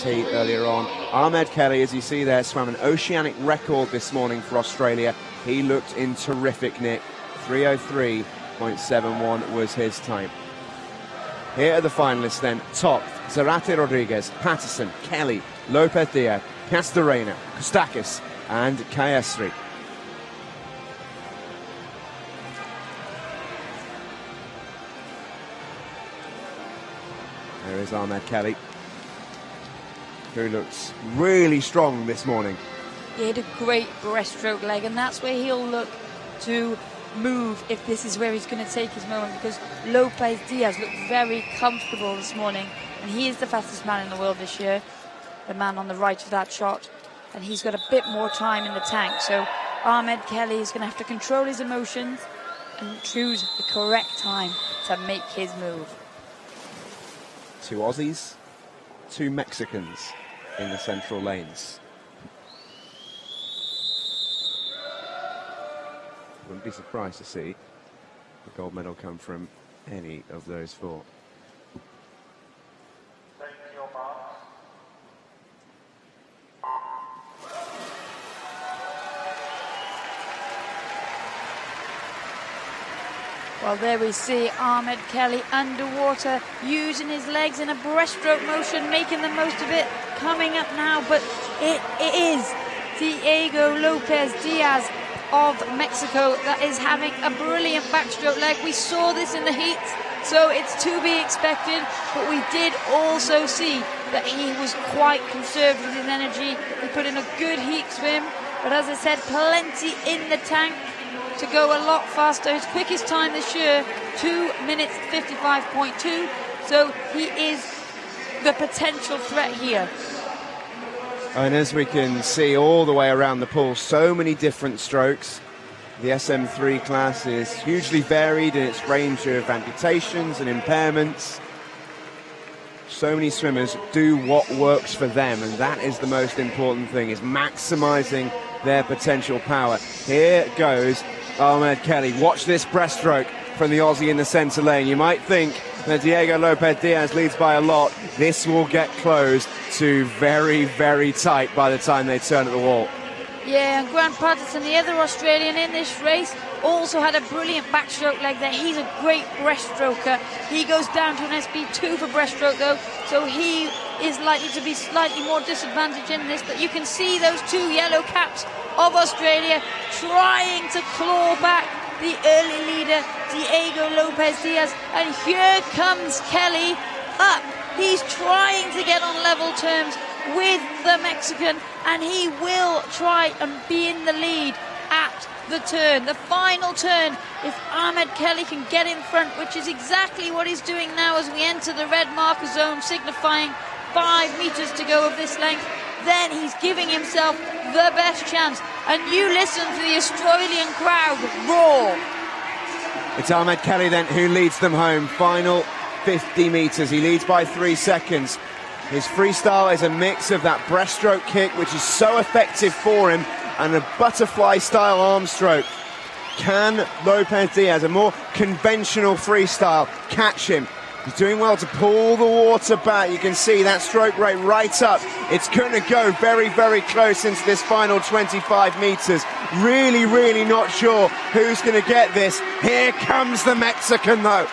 this heat earlier on. Ahmed Kelly, as you see there, swam an oceanic record this morning for Australia. He looked in terrific nick. 3:03.71 was his time. Here are the finalists then. Top, Zarate Rodriguez, Patterson, Kelly, Lopez Diaz, Castorena, Kostakis and Kayasri. There is Ahmed Kelly, who looks really strong this morning. He had a great breaststroke leg, and that's where he'll look to move if this is where he's going to take his moment, because Lopez Diaz looked very comfortable this morning, and he is the fastest man in the world this year, the man on the right of that shot, and he's got a bit more time in the tank. So Ahmed Kelly is going to have to control his emotions and choose the correct time to make his move. 2 Aussies, 2 Mexicans in the central lanes. Wouldn't be surprised to see the gold medal come from any of those 4. Well, there we see Ahmed Kelly underwater, using his legs in a breaststroke motion, making the most of it, coming up now, but it is Diego Lopez Diaz of Mexico that is having a brilliant backstroke leg. We saw this in the heat, so it's to be expected, but we did also see that he was quite conserved with his energy. He put in a good heat swim, but as I said, plenty in the tank to go a lot faster. His quickest time this year, 2 minutes 55.2, so he is the potential threat here. And as we can see all the way around the pool, so many different strokes. The SM3 class is hugely varied in its range of amputations and impairments. So many swimmers do what works for them, and that is the most important thing, is maximising their potential power. Here goes Ahmed Kelly. Watch this breaststroke from the Aussie in the centre lane. You might think that Diego Lopez Diaz leads by a lot. This will get closed to very, very tight by the time they turn at the wall. Yeah, and Grant Patterson, the other Australian in this race, also had a brilliant backstroke leg there. He's a great breaststroker. He goes down to an SB2 for breaststroke though, so he is likely to be slightly more disadvantaged in this, but you can see those 2 yellow caps of Australia trying to claw back the early leader, Diego Lopez Diaz, and here comes Kelly up. He's trying to get on level terms with the Mexican, and he will try and be in the lead at the turn, the final turn. If Ahmed Kelly can get in front, which is exactly what he's doing now as we enter the red marker zone, signifying 5 meters to go of this length, then he's giving himself the best chance. And you listen to the Australian crowd roar. It's Ahmed Kelly then who leads them home. Final 50 meters. He leads by 3 seconds. His freestyle is a mix of that breaststroke kick, which is so effective for him, and a butterfly style arm stroke. Can Lopez Diaz, a more conventional freestyle, catch him? He's doing well to pull the water back. You can see that stroke rate right up. It's going to go very, very close into this final 25 meters. Really, really not sure who's going to get this. Here comes the Mexican though.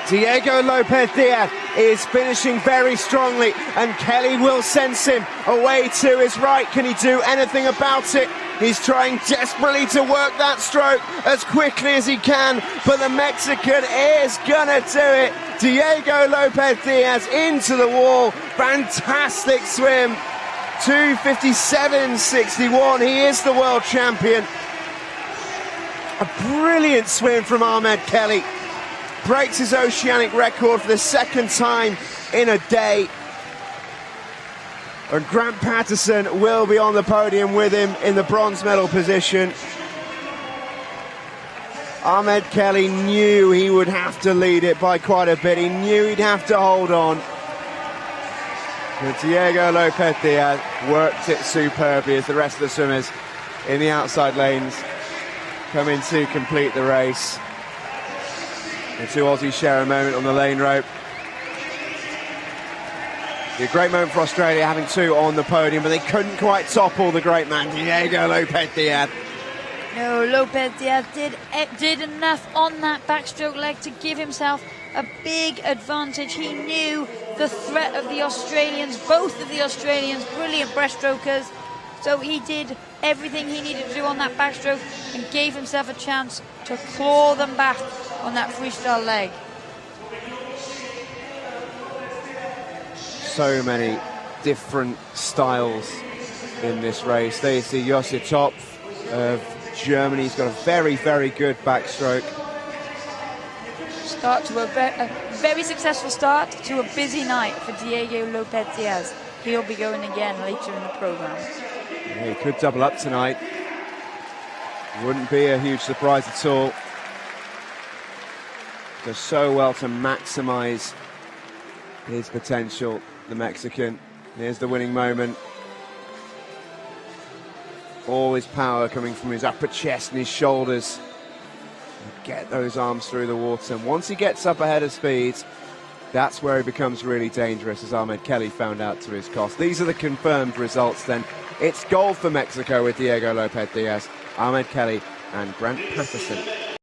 Diego Lopez Diaz is finishing very strongly, and Kelly will sense him away to his right. Can he do anything about it? He's trying desperately to work that stroke as quickly as he can, but the Mexican is gonna do it. Diego Lopez Diaz into the wall. Fantastic swim. 2:57.61. He is the world champion. A brilliant swim from Ahmed Kelly. Breaks his oceanic record for the 2nd time in a day. And Grant Patterson will be on the podium with him in the bronze medal position. Ahmed Kelly knew he would have to lead it by quite a bit. He knew he'd have to hold on. But Diego Lopez Diaz worked it superbly as the rest of the swimmers in the outside lanes come in to complete the race. The 2 Aussies share a moment on the lane rope. A great moment for Australia having two on the podium, but they couldn't quite topple the great man, Diego Lopez-Diaz. No, Lopez-Diaz did enough on that backstroke leg to give himself a big advantage. He knew the threat of the Australians, both of the Australians, brilliant breaststrokers. So he did everything he needed to do on that backstroke and gave himself a chance to claw them back on that freestyle leg. So many different styles in this race. There you see Josje Topf of Germany. He's got a very, very good backstroke. Start to a very successful start to a busy night for Diego Lopez-Diaz. He'll be going again later in the program. Yeah, he could double up tonight. Wouldn't be a huge surprise at all. Does so well to maximize his potential, the Mexican. Here's the winning moment. All his power coming from his upper chest and his shoulders. Get those arms through the water. And once he gets up ahead of speed, that's where he becomes really dangerous, as Ahmed Kelly found out to his cost. These are the confirmed results then. It's gold for Mexico with Diego Lopez-Diaz, Ahmed Kelly and Grant Patterson.